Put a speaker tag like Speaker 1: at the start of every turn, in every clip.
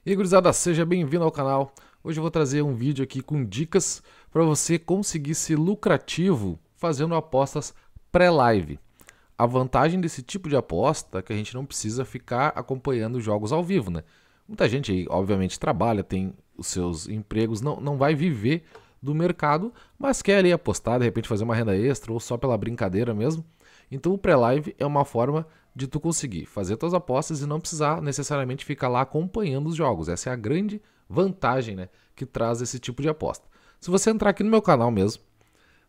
Speaker 1: E aí, gurizada, seja bem-vindo ao canal. Hoje eu vou trazer um vídeo aqui com dicas para você conseguir ser lucrativo fazendo apostas pré-live. A vantagem desse tipo de aposta é que a gente não precisa ficar acompanhando os jogos ao vivo, né? Muita gente aí, obviamente, trabalha, tem os seus empregos, não vai viver do mercado, mas quer ali apostar, de repente fazer uma renda extra ou só pela brincadeira mesmo. Então o pré-live é uma forma de tu conseguir fazer tuas apostas e não precisar necessariamente ficar lá acompanhando os jogos. Essa é a grande vantagem, né, que traz esse tipo de aposta. Se você entrar aqui no meu canal mesmo,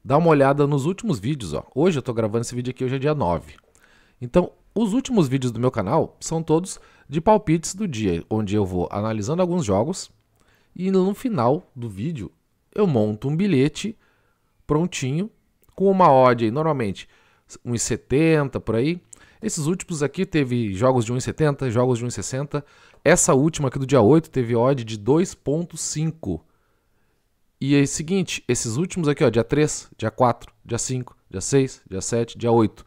Speaker 1: dá uma olhada nos últimos vídeos, ó. Hoje eu tô gravando esse vídeo aqui, hoje é dia 9. Então, os últimos vídeos do meu canal são todos de palpites do dia, onde eu vou analisando alguns jogos e no final do vídeo eu monto um bilhete prontinho com uma odd aí, normalmente 1,70 por aí. Esses últimos aqui teve jogos de 1,70, jogos de 1,60. Essa última aqui do dia 8 teve odd de 2,5. E é o seguinte, esses últimos aqui, ó, dia 3, dia 4, dia 5, dia 6, dia 7, dia 8.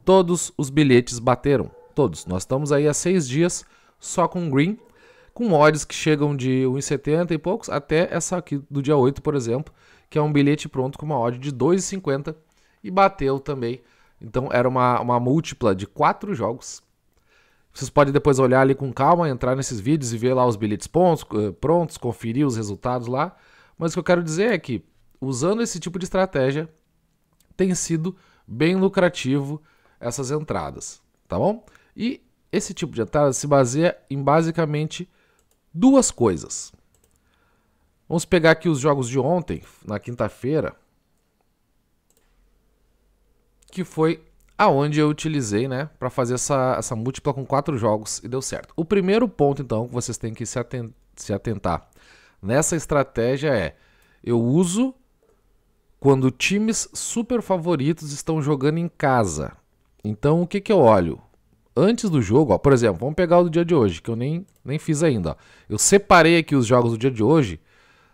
Speaker 1: Todos os bilhetes bateram. Todos. Nós estamos aí há 6 dias só com green, com odds que chegam de 1,70 e poucos até essa aqui do dia 8, por exemplo, que é um bilhete pronto com uma odd de 2,50 e bateu também. Então era uma múltipla de 4 jogos. Vocês podem depois olhar ali com calma, entrar nesses vídeos e ver lá os bilhetes prontos, conferir os resultados lá. Mas o que eu quero dizer é que, usando esse tipo de estratégia, tem sido bem lucrativo essas entradas, tá bom? E esse tipo de entrada se baseia em basicamente duas coisas. Vamos pegar aqui os jogos de ontem, na quinta-feira, que foi aonde eu utilizei, né, para fazer essa múltipla com 4 jogos e deu certo. O primeiro ponto, então, que vocês têm que se atentar nessa estratégia é: eu uso quando times super favoritos estão jogando em casa. Então, o que eu olho? Antes do jogo, ó, por exemplo, vamos pegar o do dia de hoje, que eu nem fiz ainda. Ó. Eu separei aqui os jogos do dia de hoje,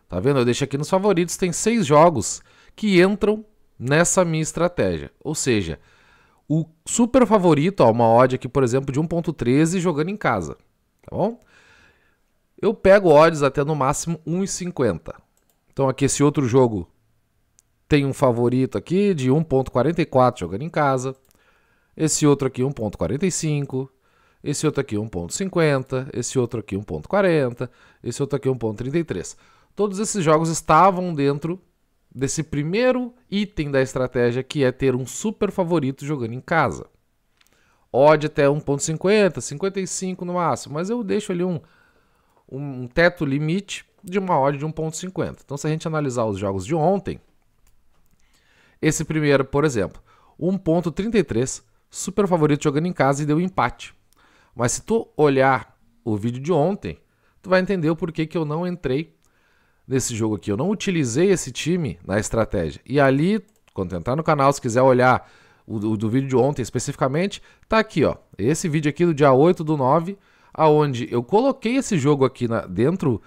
Speaker 1: tá vendo? Eu deixei aqui nos favoritos, tem 6 jogos que entram nessa minha estratégia. Ou seja, o super favorito, ó, uma odd aqui, por exemplo, de 1,13 jogando em casa, tá bom? Eu pego odds até no máximo 1,50. Então aqui esse outro jogo tem um favorito aqui de 1,44 jogando em casa. Esse outro aqui 1,45. Esse outro aqui 1,50. Esse outro aqui 1,40. Esse outro aqui 1,33. Todos esses jogos estavam dentro desse primeiro item da estratégia, que é ter um super favorito jogando em casa. Odd até 1,50, 55 no máximo, mas eu deixo ali um teto limite de uma odd de 1,50. Então, se a gente analisar os jogos de ontem, esse primeiro, por exemplo, 1,33, super favorito jogando em casa e deu empate. Mas se tu olhar o vídeo de ontem, tu vai entender o porquê que eu não entrei nesse jogo aqui. Eu não utilizei esse time na estratégia. E ali, quando entrar no canal, se quiser olhar o do vídeo de ontem especificamente, tá aqui, ó. Esse vídeo aqui do dia 8/9, aonde eu coloquei esse jogo aqui dentro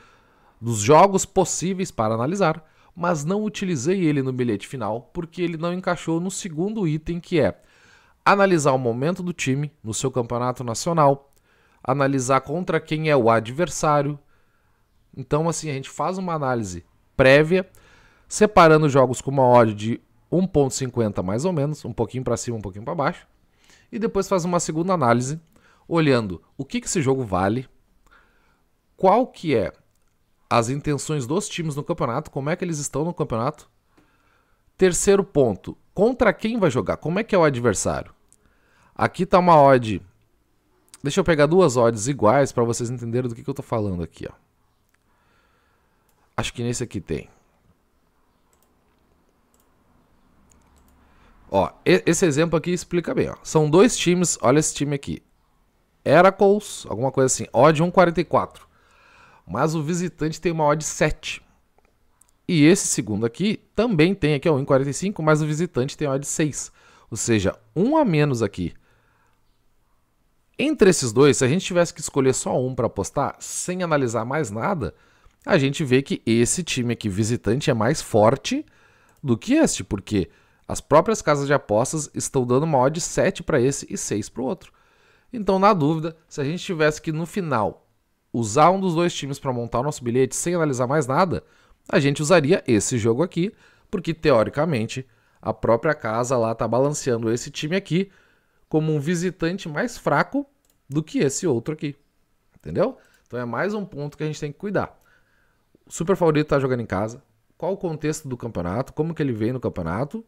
Speaker 1: dos jogos possíveis para analisar, mas não utilizei ele no bilhete final, porque ele não encaixou no segundo item, que é analisar o momento do time no seu campeonato nacional, analisar contra quem é o adversário. Então, assim, a gente faz uma análise prévia, separando jogos com uma odd de 1,50 mais ou menos, um pouquinho para cima, um pouquinho para baixo, e depois faz uma segunda análise, olhando o que esse jogo vale, qual que é as intenções dos times no campeonato, como é que eles estão no campeonato. Terceiro ponto, contra quem vai jogar, como é que é o adversário. Aqui tá uma odd, deixa eu pegar duas odds iguais para vocês entenderem do que eu tô falando aqui, ó. Acho que nesse aqui tem. Ó, esse exemplo aqui explica bem, ó. São dois times, olha esse time aqui. Heracles, alguma coisa assim, odd 1,44. Mas o visitante tem uma odd 7. E esse segundo aqui também tem aqui, ó, 1,45, mas o visitante tem odd 6. Ou seja, um a menos aqui. Entre esses dois, se a gente tivesse que escolher só um para apostar, sem analisar mais nada, a gente vê que esse time aqui, visitante, é mais forte do que este, porque as próprias casas de apostas estão dando uma odd 7 para esse e 6 para o outro. Então, na dúvida, se a gente tivesse que no final usar um dos dois times para montar o nosso bilhete sem analisar mais nada, a gente usaria esse jogo aqui, porque teoricamente a própria casa lá tá balanceando esse time aqui como um visitante mais fraco do que esse outro aqui. Entendeu? Então é mais um ponto que a gente tem que cuidar. O super favorito tá jogando em casa. Qual o contexto do campeonato? Como que ele vem no campeonato?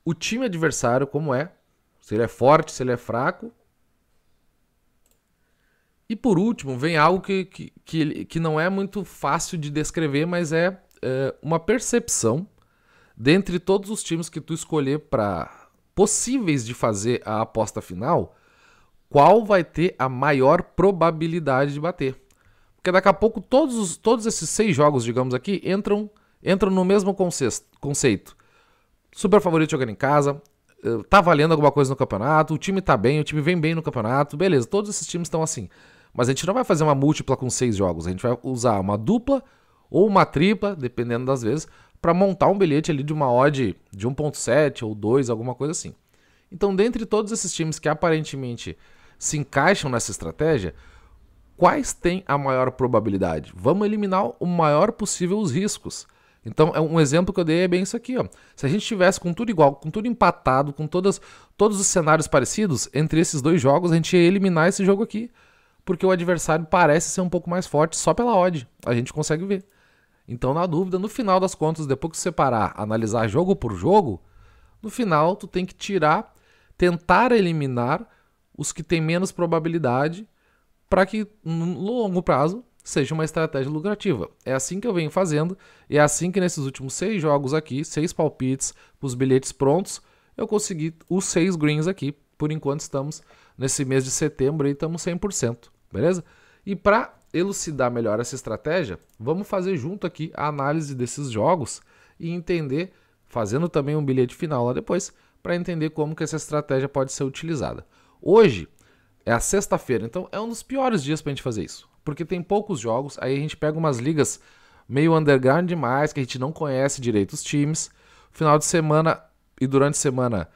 Speaker 1: O time adversário, como é? Se ele é forte, se ele é fraco. E por último, vem algo que não é muito fácil de descrever, mas é uma percepção dentre todos os times que tu escolher para possíveis de fazer a aposta final, qual vai ter a maior probabilidade de bater. Porque daqui a pouco todos esses 6 jogos, digamos aqui, entram no mesmo conceito. Super favorito jogando em casa, tá valendo alguma coisa no campeonato, o time tá bem, o time vem bem no campeonato, beleza, todos esses times estão assim. Mas a gente não vai fazer uma múltipla com 6 jogos, a gente vai usar uma dupla ou uma tripla, dependendo das vezes, para montar um bilhete ali de uma odd de 1.7 ou 2, alguma coisa assim. Então, dentre todos esses times que aparentemente se encaixam nessa estratégia, quais têm a maior probabilidade? Vamos eliminar o maior possível os riscos. Então, um exemplo que eu dei é bem isso aqui, ó. Se a gente tivesse com tudo igual, com tudo empatado, com todos os cenários parecidos, entre esses dois jogos, a gente ia eliminar esse jogo aqui. Porque o adversário parece ser um pouco mais forte só pela odd. A gente consegue ver. Então, na dúvida, no final das contas, depois que você parar, analisar jogo por jogo, no final tu tem que tentar eliminar os que têm menos probabilidade para que no longo prazo seja uma estratégia lucrativa. É assim que eu venho fazendo, e é assim que nesses últimos 6 jogos aqui, 6 palpites, os bilhetes prontos, eu consegui os 6 greens aqui. Por enquanto estamos nesse mês de setembro e estamos 100%, beleza? E para elucidar melhor essa estratégia, vamos fazer junto aqui a análise desses jogos e entender, fazendo também um bilhete final lá depois, para entender como que essa estratégia pode ser utilizada. Hoje é a sexta-feira, então é um dos piores dias para a gente fazer isso, porque tem poucos jogos, aí a gente pega umas ligas meio underground demais, que a gente não conhece direito os times. Final de semana e durante a semana,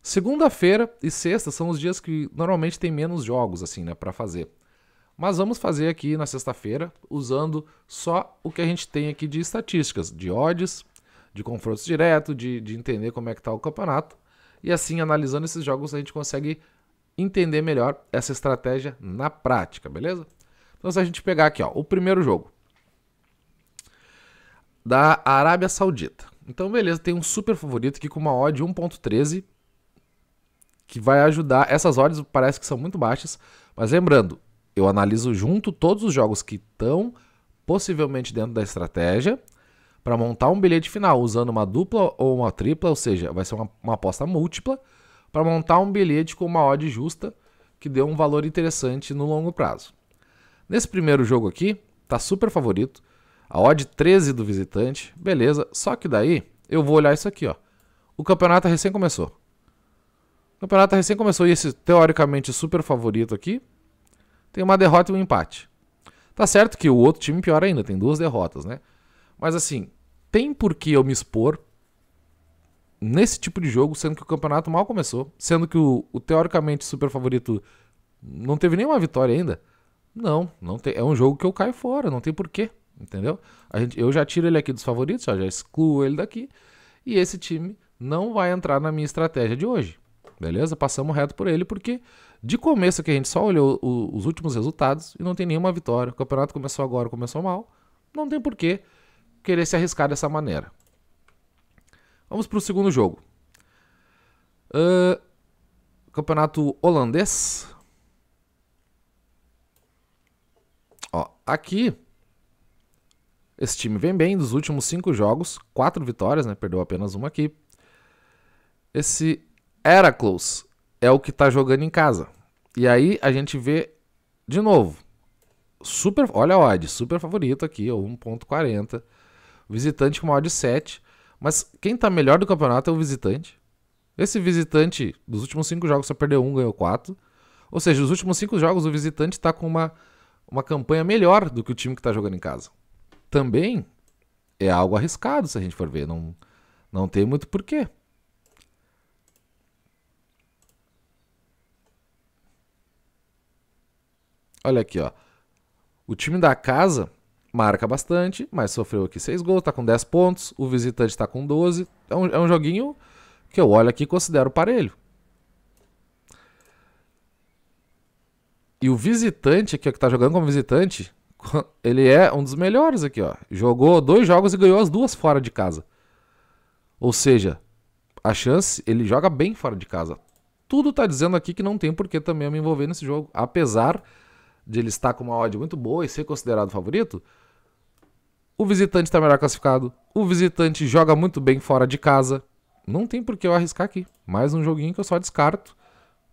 Speaker 1: segunda-feira e sexta são os dias que normalmente tem menos jogos assim, né, para fazer. Mas vamos fazer aqui na sexta-feira, usando só o que a gente tem aqui de estatísticas, de odds, de confrontos direto, de entender como é que está o campeonato. E assim, analisando esses jogos, a gente consegue entender melhor essa estratégia na prática, beleza? Então, se a gente pegar aqui, ó, o primeiro jogo da Arábia Saudita. Então, beleza, tem um super favorito aqui com uma odd 1.13, que vai ajudar. Essas odds parece que são muito baixas, mas lembrando, eu analiso junto todos os jogos que estão possivelmente dentro da estratégia para montar um bilhete final, usando uma dupla ou uma tripla, ou seja, vai ser uma aposta múltipla, para montar um bilhete com uma odd justa que dê um valor interessante no longo prazo. Nesse primeiro jogo aqui, tá super favorito, a odd 13 do visitante, beleza, só que daí eu vou olhar isso aqui, ó. O campeonato recém começou. O campeonato recém começou e esse teoricamente super favorito aqui tem uma derrota e um empate. Tá certo que o outro time pior ainda, tem 2 derrotas, né? Mas assim, tem por que eu me expor nesse tipo de jogo, sendo que o campeonato mal começou, sendo que o teoricamente super favorito não teve nenhuma vitória ainda? Não tem, é um jogo que eu caio fora, não tem porquê, entendeu? Eu já tiro ele aqui dos favoritos, já excluo ele daqui, e esse time não vai entrar na minha estratégia de hoje, beleza? Passamos reto por ele, porque de começo que a gente só olhou os últimos resultados e não tem nenhuma vitória, o campeonato começou agora, começou mal, não tem porquê querer se arriscar dessa maneira. Vamos para o segundo jogo. Campeonato holandês. Ó, aqui, esse time vem bem dos últimos 5 jogos. 4 vitórias, né? Perdeu apenas uma aqui. Esse Heracles é o que tá jogando em casa. E aí a gente vê, de novo, olha a odd, super favorito aqui, 1.40. Visitante com uma odd 7. Mas quem tá melhor do campeonato é o visitante. Esse visitante, dos últimos 5 jogos, só perdeu 1, ganhou 4. Ou seja, nos últimos 5 jogos, o visitante tá com uma campanha melhor do que o time que tá jogando em casa. Também é algo arriscado, se a gente for ver. Não tem muito porquê. Olha aqui, ó. O time da casa marca bastante, mas sofreu aqui 6 gols, tá com 10 pontos. O visitante tá com 12. É um joguinho que eu olho aqui e considero parelho. E o visitante aqui, ó, que tá jogando como visitante, ele é um dos melhores aqui, ó. Jogou 2 jogos e ganhou as 2 fora de casa. Ou seja, a chance, ele joga bem fora de casa. Tudo tá dizendo aqui que não tem por que também eu me envolver nesse jogo. Apesar de ele estar com uma odd muito boa e ser considerado favorito, o visitante tá melhor classificado. O visitante joga muito bem fora de casa. Não tem por que eu arriscar aqui. Mais um joguinho que eu só descarto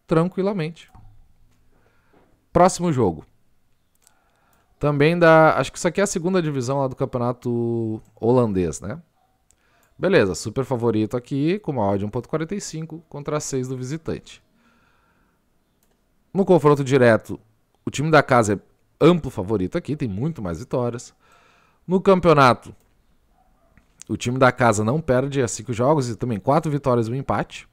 Speaker 1: tranquilamente. Próximo jogo. Também acho que isso aqui é a segunda divisão lá do campeonato holandês, né? Beleza, super favorito aqui, com uma odd 1.45 contra 6 do visitante. No confronto direto, o time da casa é amplo favorito aqui, tem muito mais vitórias. No campeonato, o time da casa não perde a 5 jogos e também 4 vitórias e um empate.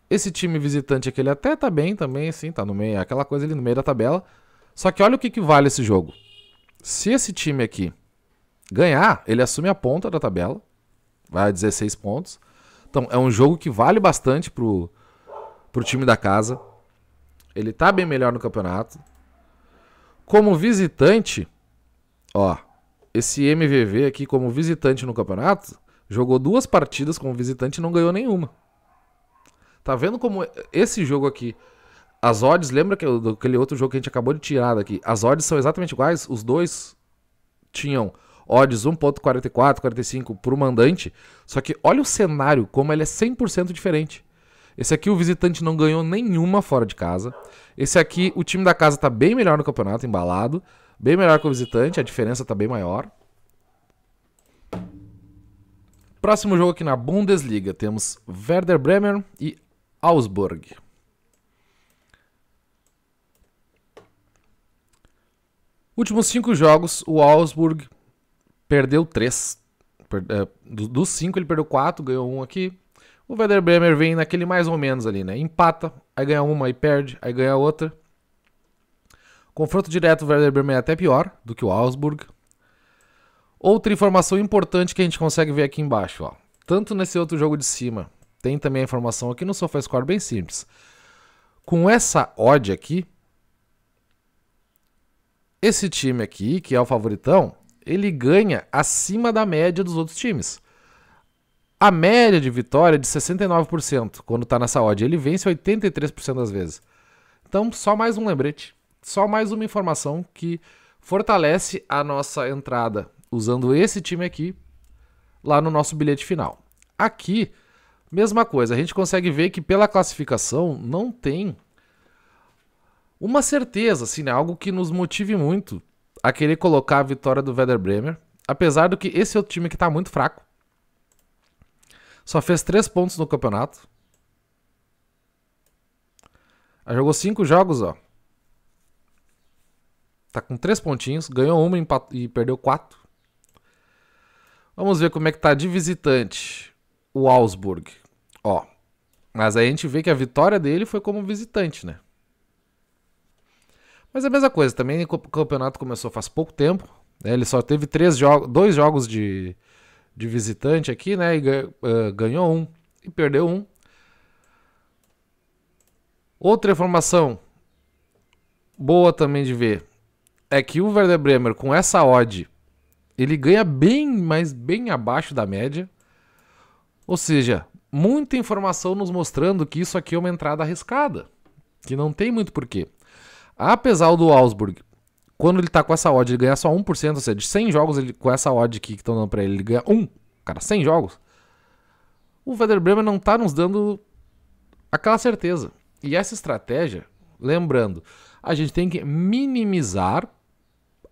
Speaker 1: Esse time visitante aqui, ele até tá bem também, assim, tá no meio, aquela coisa ali no meio da tabela. Só que olha o que vale esse jogo. Se esse time aqui ganhar, ele assume a ponta da tabela, vai a 16 pontos. Então é um jogo que vale bastante pro time da casa. Ele tá bem melhor no campeonato. Como visitante, ó, esse MVV aqui como visitante no campeonato, jogou 2 partidas como visitante e não ganhou nenhuma. Tá vendo como esse jogo aqui, as odds, lembra daquele outro jogo que a gente acabou de tirar daqui? As odds são exatamente iguais, os dois tinham odds 1.44, 45 pro mandante, só que olha o cenário, como ele é 100% diferente. Esse aqui o visitante não ganhou nenhuma fora de casa. Esse aqui o time da casa tá bem melhor no campeonato, embalado, bem melhor que o visitante, a diferença tá bem maior. Próximo jogo aqui na Bundesliga, temos Werder Bremen e Augsburg. Últimos 5 jogos, o Augsburg perdeu 3. Dos 5 ele perdeu 4, ganhou 1 aqui. O Werder Bremen vem naquele mais ou menos ali, né? Empata, aí ganha uma, aí perde, aí ganha outra. Confronto direto, o Werder Bremen é até pior do que o Augsburg. Outra informação importante que a gente consegue ver aqui embaixo, ó. Tanto nesse outro jogo de cima, tem também a informação aqui no SofaScore bem simples. Com essa odd aqui, esse time aqui, que é o favoritão, ele ganha acima da média dos outros times. A média de vitória é de 69% quando tá nessa odd. Ele vence 83% das vezes. Então, só mais um lembrete. Só mais uma informação que fortalece a nossa entrada usando esse time aqui lá no nosso bilhete final. Aqui, mesma coisa. A gente consegue ver que pela classificação não tem uma certeza, assim, né? Algo que nos motive muito a querer colocar a vitória do Werder Bremen. Apesar do que esse outro time aqui tá muito fraco. Só fez 3 pontos no campeonato. Jogou 5 jogos, ó. Tá com 3 pontinhos. Ganhou uma e perdeu 4. Vamos ver como é que tá de visitante o Augsburg. Ó. Mas aí a gente vê que a vitória dele foi como visitante, né? Mas é a mesma coisa. Também o campeonato começou faz pouco tempo. Né? Ele só teve 2 jogos de visitante aqui, né? E ganhou 1 e perdeu 1. Outra informação boa também de ver é que o Werder Bremen, com essa odd, ele ganha bem, mas bem abaixo da média. Ou seja, muita informação nos mostrando que isso aqui é uma entrada arriscada, que não tem muito porquê. Apesar do Augsburg, quando ele tá com essa odd, ele ganha só 1%, ou seja, de 100 jogos ele, com essa odd aqui que estão dando pra ele, ele ganha 1. Cara, 100 jogos. O Werder Bremen não tá nos dando aquela certeza. E essa estratégia, lembrando, a gente tem que minimizar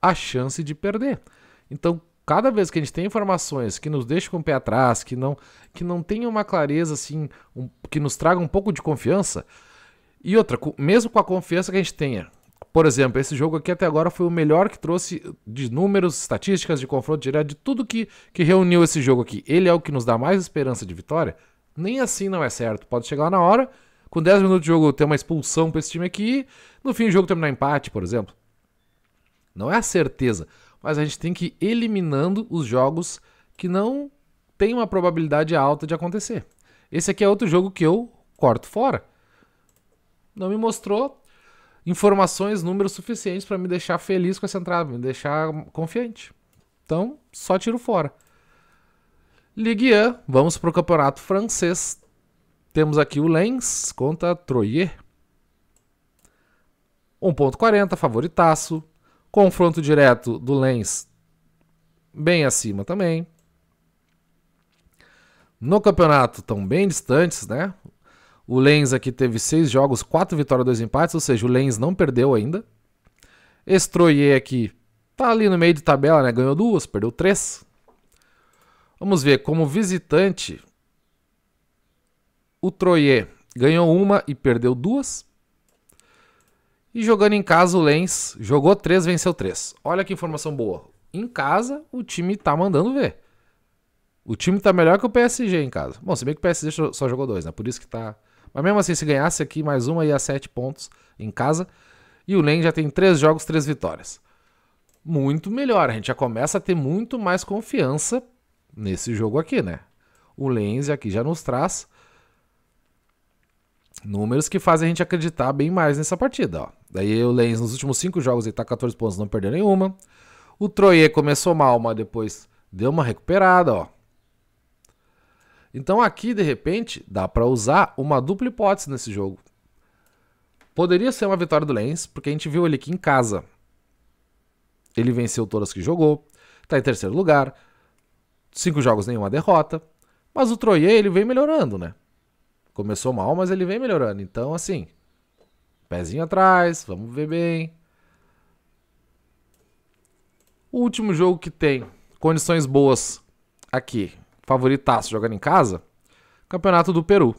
Speaker 1: a chance de perder. Então, cada vez que a gente tem informações que nos deixam com o pé atrás, que não tenham uma clareza, assim, que nos traga um pouco de confiança. E outra, mesmo com a confiança que a gente tenha. Por exemplo, esse jogo aqui até agora foi o melhor que trouxe de números, estatísticas, de confronto direto, de tudo que reuniu esse jogo aqui. Ele é o que nos dá mais esperança de vitória? Nem assim não é certo. Pode chegar na hora, com 10 minutos de jogo ter uma expulsão para esse time aqui, no fim do jogo terminar empate, por exemplo. Não é a certeza, mas a gente tem que ir eliminando os jogos que não tem uma probabilidade alta de acontecer. Esse aqui é outro jogo que eu corto fora. Não me mostrou informações, números suficientes para me deixar feliz com essa entrada, me deixar confiante. Então, só tiro fora. Ligue 1, vamos para o campeonato francês. Temos aqui o Lens contra Troyes. 1,40, favoritaço. Confronto direto do Lens, bem acima também. No campeonato estão bem distantes, né? O Lens aqui teve 6 jogos, 4 vitórias, 2 empates, ou seja, o Lens não perdeu ainda. Esse Troyes aqui tá ali no meio de tabela, né? Ganhou 2, perdeu 3. Vamos ver, como visitante, o Troyes ganhou 1 e perdeu 2. E jogando em casa, o Lens jogou 3, venceu 3. Olha que informação boa. Em casa, o time tá mandando ver. O time tá melhor que o PSG em casa. Bom, se bem que o PSG só jogou 2, né? Por isso que tá... Mas mesmo assim, se ganhasse aqui mais uma, ia a 7 pontos em casa. E o Lens já tem 3 jogos, 3 vitórias. Muito melhor. A gente já começa a ter muito mais confiança nesse jogo aqui, né? O Lens aqui já nos traz números que fazem a gente acreditar bem mais nessa partida, ó. Daí o Lens nos últimos 5 jogos ele tá 14 pontos, não perdeu nenhuma. O Troyes começou mal, mas depois deu uma recuperada, ó. Então aqui, de repente, dá para usar uma dupla hipótese nesse jogo. Poderia ser uma vitória do Lens, porque a gente viu ele aqui em casa. Ele venceu todas que jogou, tá em terceiro lugar, 5 jogos, nenhuma derrota. Mas o Troyes, ele vem melhorando, né? Começou mal, mas ele vem melhorando. Então, assim, pezinho atrás, vamos ver bem. O último jogo que tem condições boas aqui, favoritaço jogando em casa, Campeonato do Peru.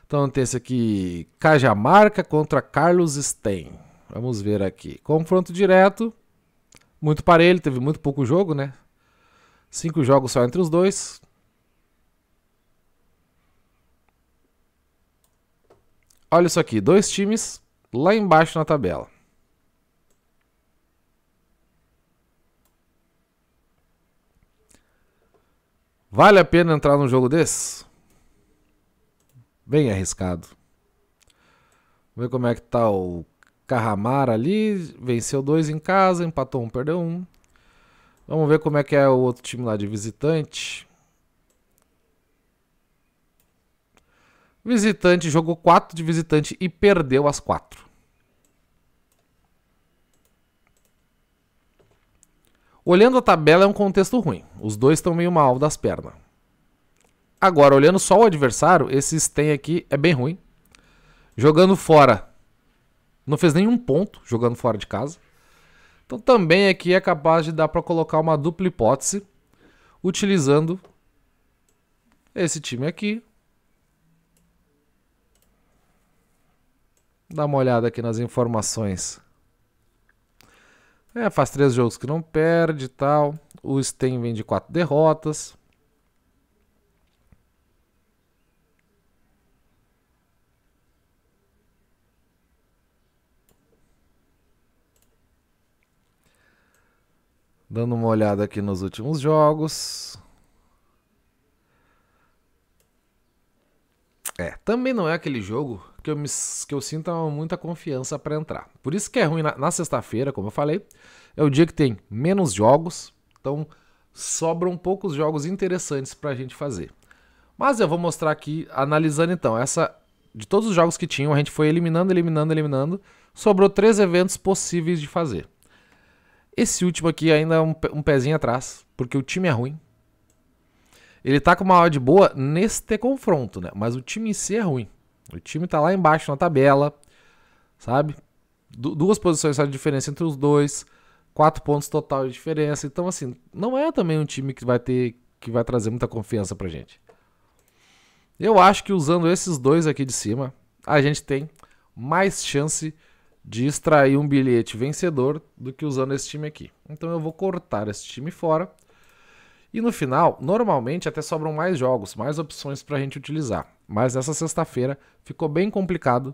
Speaker 1: Então tem esse aqui, Cajamarca contra Carlos Stein. Vamos ver aqui. Confronto direto, muito parelho, teve muito pouco jogo, né? 5 jogos só entre os dois. Olha isso aqui, 2 times lá embaixo na tabela. Vale a pena entrar num jogo desse? Bem arriscado. Vamos ver como é que tá o Carramar ali. Venceu 2 em casa, empatou 1, perdeu 1. Vamos ver como é que é o outro time lá de visitante. Visitante jogou 4 de visitante e perdeu as 4. Olhando a tabela é um contexto ruim. Os dois estão meio mal das pernas. Agora, olhando só o adversário, esse Sten aqui é bem ruim. Jogando fora, não fez nenhum ponto jogando fora de casa. Então também aqui é capaz de dar para colocar uma dupla hipótese utilizando esse time aqui. Dá uma olhada aqui nas informações. Faz 3 jogos que não perde e tal. O Sten vem de 4 derrotas. Dando uma olhada aqui nos últimos jogos. Também não é aquele jogo que eu sinto muita confiança para entrar. Por isso que é ruim na sexta-feira, como eu falei. É o dia que tem menos jogos. Então sobram poucos jogos interessantes para a gente fazer. Mas eu vou mostrar aqui, analisando então. De todos os jogos que tinham, a gente foi eliminando. Sobrou 3 eventos possíveis de fazer. Esse último aqui ainda é um pezinho atrás, porque o time é ruim. Ele tá com uma odd boa neste confronto, né? Mas o time em si é ruim. O time tá lá embaixo na tabela, sabe? 2 posições só de diferença entre os dois, 4 pontos total de diferença. Então, assim, não é também um time que vai trazer muita confiança pra gente. Eu acho que usando esses dois aqui de cima, a gente tem mais chance de extrair um bilhete vencedor do que usando esse time aqui. Então eu vou cortar esse time fora. E no final, normalmente até sobram mais jogos, mais opções para a gente utilizar. Mas nessa sexta-feira ficou bem complicado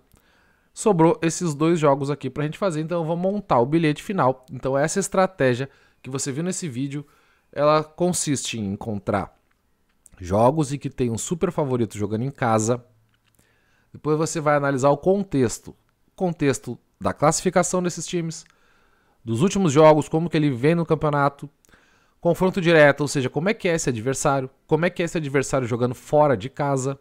Speaker 1: sobrou esses 2 jogos aqui pra gente fazer, então eu vou montar o bilhete final. Então essa estratégia que você viu nesse vídeo, ela consiste em encontrar jogos e que tem um super favorito jogando em casa. Depois você vai analisar o contexto da classificação desses times, dos últimos jogos, como que ele vem no campeonato, confronto direto, ou seja, como é que é esse adversário, como é que é esse adversário jogando fora de casa.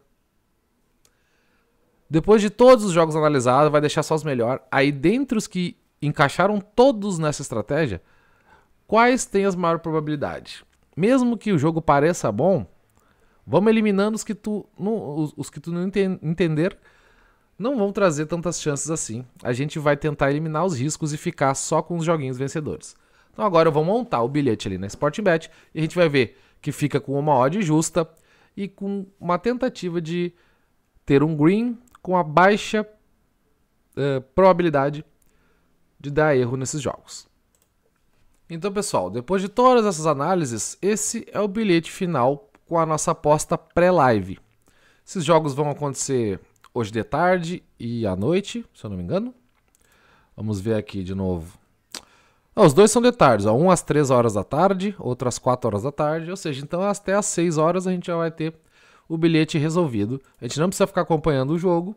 Speaker 1: Depois de todos os jogos analisados, vai deixar só os melhores. Aí, dentre os que encaixaram todos nessa estratégia, quais têm as maiores probabilidades? Mesmo que o jogo pareça bom, vamos eliminando os que tu não entender, não vão trazer tantas chances assim. A gente vai tentar eliminar os riscos e ficar só com os joguinhos vencedores. Então agora eu vou montar o bilhete ali na Sportingbet e a gente vai ver que fica com uma odd justa e com uma tentativa de ter um green com a baixa probabilidade de dar erro nesses jogos. Então, pessoal, depois de todas essas análises, esse é o bilhete final com a nossa aposta pré-live. Esses jogos vão acontecer hoje de tarde e à noite, se eu não me engano. Vamos ver aqui de novo. Os dois são de tarde, um às 3 horas da tarde, outro às 4 horas da tarde, ou seja, então até às 6 horas a gente já vai ter o bilhete resolvido. A gente não precisa ficar acompanhando o jogo.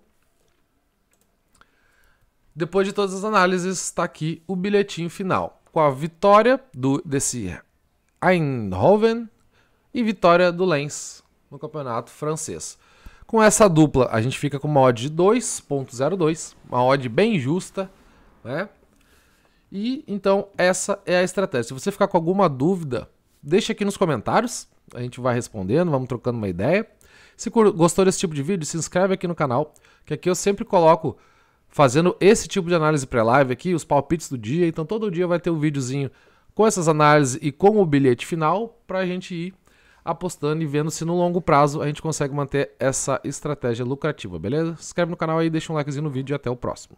Speaker 1: Depois de todas as análises, está aqui o bilhetinho final, com a vitória desse Eindhoven e vitória do Lens no campeonato francês. Com essa dupla, a gente fica com uma odd de 2.02, uma odd bem justa, né? E então essa é a estratégia. Se você ficar com alguma dúvida, deixa aqui nos comentários, a gente vai respondendo, vamos trocando uma ideia. Se gostou desse tipo de vídeo, se inscreve aqui no canal, que aqui eu sempre coloco fazendo esse tipo de análise pré-live aqui, os palpites do dia. Então todo dia vai ter um videozinho com essas análises e com o bilhete final pra gente ir apostando e vendo se no longo prazo a gente consegue manter essa estratégia lucrativa, beleza? Se inscreve no canal aí, deixa um likezinho no vídeo e até o próximo.